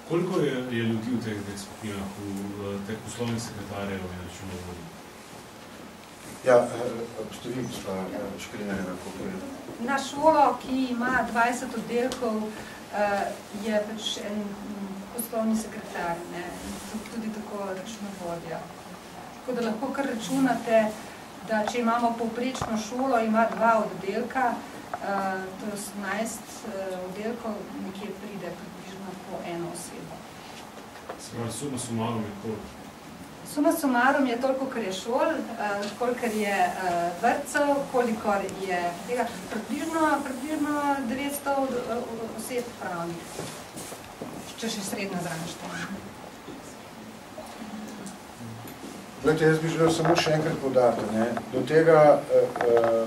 Koliko je ljudi v teh skupinah, v teh poslovnih sekretarjev in računovodij? Ja, obstavi gospa Škrina, koliko je? Na šolo, ki ima 20 oddelkov, je pač en poslovni sekretar, tudi tako računovodja. Tako da lahko kar računate, da če imamo povprečno šolo, ima 2 oddelka, to je 18 oddelkov, nekje pride približno po eno osebo. Suma sumarum je koliko? Suma sumarum je toliko, kar je šol, kolikor je vrtcev, kolikor je tega, približno 900 oseb pravnih, če še srednja zraven števanje. Glede, jaz bi želel samo še enkrat poudariti, do tega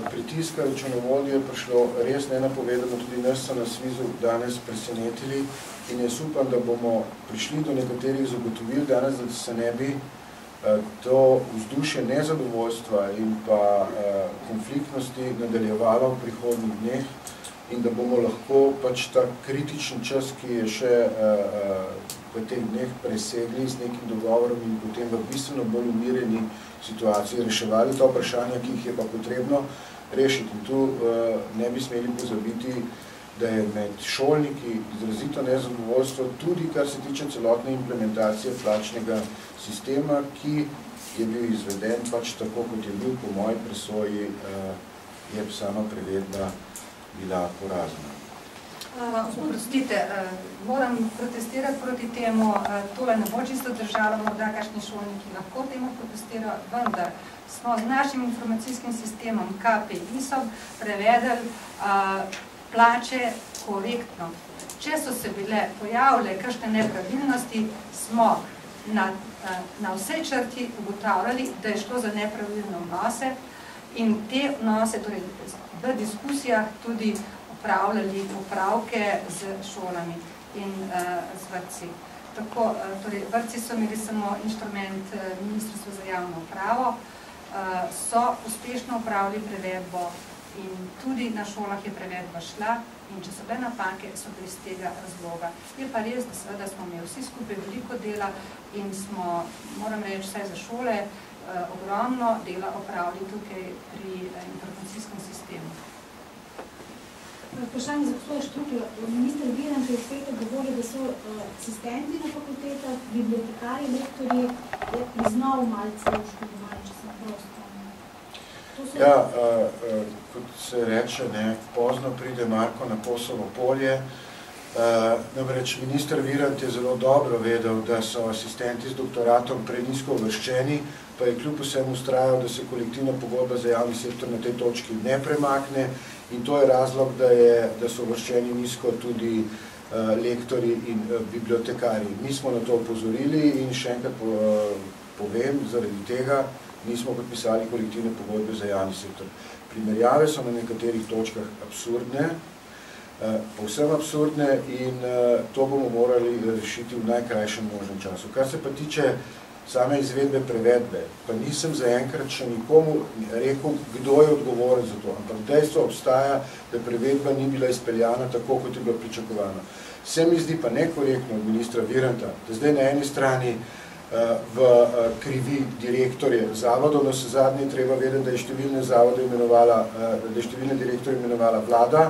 pritiska računovodij je prišlo res nenapovedano, tudi nas so na Svizu danes presenetili in jaz upam, da bomo prišli do nekaterih zagotovil danes, da se ne bi to vzdušje nezadovoljstva in pa konfliktnosti nadaljevalo v prihodnjih dneh in da bomo lahko pač ta kritičen čas, ki je še v teh dneh presegli z nekim dogovorom in potem v bistveno bolj umirjeni situaciji reševali ta vprašanja, ki jih je pa potrebno rešiti. In tu ne bi smeli pozabiti, da je med šolniki izrazito nezadovoljstvo tudi, kar se tiče celotne implementacije plačnega sistema, ki je bil izveden pač tako, kot je bil po moji presoji, je sama prevedba bila porazna. Oprostite, moram protestirati proti temu, tole ne bo čisto držalo, morda kakšni šolniki lahko temu protestirajo, vendar smo z našim informacijskim sistemom KPI-SOB prevedeli plače korektno. Če so se bile pojavile kakšne nepravilnosti, smo na vsej črti ugotavljali, da je šlo za nepravilne vnose in te vnose, torej v diskusijah tudi upravljali popravke z šolami in z vrtci. Tako, torej, vrtci so imeli samo inštrument Ministrstva za javno upravo, so uspešno upravili prevedbo in tudi na šolah je prevedba šla in če so bile napake, so bili iz tega razloga. Je pa res, da seveda smo imeli vsi skupaj veliko dela in smo, moram reči, vsaj za šole, ogromno dela opravili tukaj pri informacijskem sistemu. Vprašanje za gospoda Štrukla. Minister Virant je v petek govoril, da so asistenti na fakultetah, bibliotekarji, lektorji, je priznal malce oškodovali, če sem prosto. Ja, kot se reče, pozno pride Marko na Kosovo polje. Namreč minister Virant je zelo dobro vedel, da so asistenti z doktoratom prenizko uvrščeni, pa je kljub vsem ustrajal, da se kolektivna pogodba za javni sektor na tej točki ne premakne in to je razlog, da so uvrščeni nizko tudi lektorji in bibliotekarji. Mi smo na to opozorili in še enkrat povem, zaradi tega nismo podpisali kolektivne pogodbe za javni sektor. Primerjave so na nekaterih točkah absurdne, povsem absurdne in to bomo morali rešiti v najkrajšem možnem času. Kar se pa tiče same izvedbe prevedbe, pa nisem zaenkrat še nikomu rekel, kdo je odgovoren za to, ampak dejstvo obstaja, da prevedba ni bila izpeljana tako, kot je bila pričakovana. Se mi zdi pa nekorektno od ministra Viranta, da zdaj na eni strani v krivi direktorje zavodov, na zadnje treba vedeti, da je številne zavode imenovala, da je številne direktorje imenovala vlada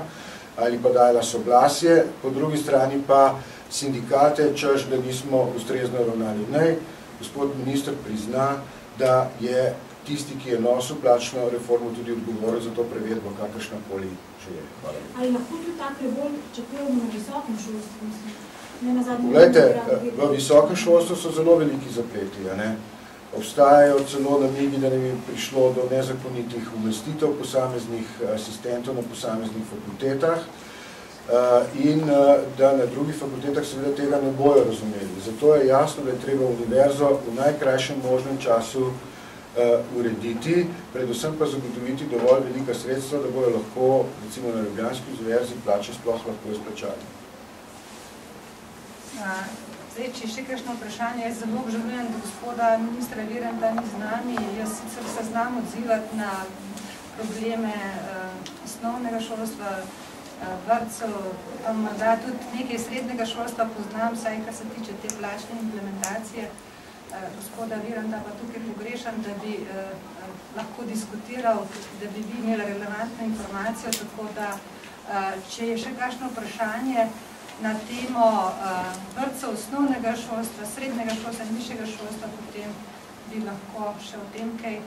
ali pa dajala soglasje, po drugi strani pa sindikate, češ, da nismo ustrezno ravnali. Naj gospod minister prizna, da je tisti, ki je nosil plačno reformo, tudi odgovoril za to prevedbo, kakršnakoli že je. Hvala. Ali lahko tudi tak revolt čakujemo na visokem šolstvu? Poglejte, v visokem šolstvu so zelo veliki zapleti. Obstajajo celo namigi, da nam je prišlo do nezakonitih umestitev posameznih asistentov na posameznih fakultetah in da na drugih fakultetah seveda tega ne bojo razumeli. Zato je jasno, da je treba univerzo v najkrajšem možnem času urediti, predvsem pa zagotoviti dovolj velika sredstva, da bojo lahko, recimo na Ljubljanski univerzi, plače sploh lahko izplačali. Zdaj, če še kakšno vprašanje, jaz zelo obžalujem, da gospoda ministra Viranta ni z nami. Jaz sicer se znam odzivati na probleme osnovnega šolstva, vrtcev, pa morda tudi nekaj srednjega šolstva poznam, saj kar se tiče te plačne implementacije. Gospoda Viranta pa tukaj pogrešam, da bi lahko diskutiral, da bi vi imeli relevantno informacijo, tako da, če je še kakšno vprašanje na temo vrtcev osnovnega šolstva, srednjega šolstva in višjega šolstva, potem bi lahko še o tem kaj